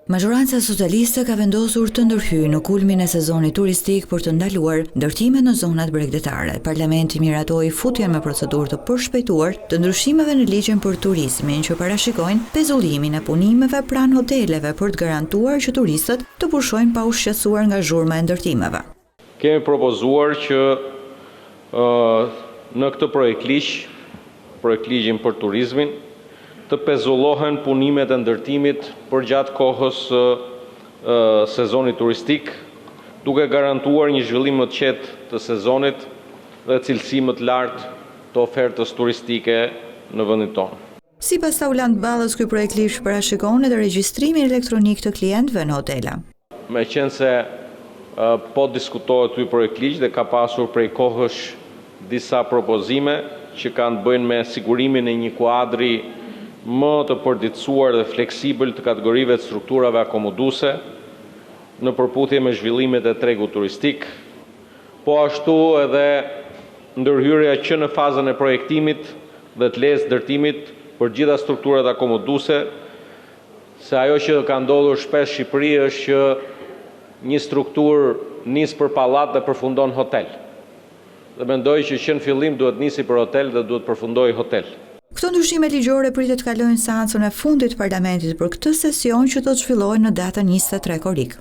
Majoranca socialiste ka vendosur të ndërhyjë në kulmin e sezonit turistik për të ndaluar ndërtimet në zonat bregdetare. Parlamenti miratoi futjen me procedurë të përshpejtuar të ndryshimeve në ligjin për turizmin që parashikojnë pezullimin e punimeve pranë hoteleve për të garantuar që turistët të pushojnë pa u shqetësuar nga zhurma e ndërtimeve. Kemi propozuar që në këtë projekt ligjin për turizmin, të pezullohen punimet e ndërtimit për gjatë kohës sezonit turistik, duke garantuar një zhvillim më të qetë të sezonit dhe cilësi më të lartë të ofertës turistike në vendin tonë. Sipas Taulant Ballës, ky projekt ligj parashikon edhe regjistrimin elektronik të klientëve në hotela. Meqense po diskutohet ky projekt ligj dhe ka pasur prej kohësh disa propozime që kanë të bëjnë me sigurimin e një kuadri më të përditësuar dhe fleksibël të kategorive të strukturave akomoduese në përputhje me zhvillimet e tregut turistik, po ashtu edhe ndërhyrja që në fazën e projektimit dhe të lezë ndërtimit për gjitha strukturat akomoduese, se ajo që ka ndodhur shpesh në Shqipëri është që një strukturë nis për pallat dhe përfundon hotel. Dhe mendoj që në fillim duhet nisi për hotel dhe duhet përfundoj hotel. Këto ndryshime ligjore pritet të kalojnë seancën e fundit të parlamentit për këtë sesion që do të zhvillohet në datën 23 korrik.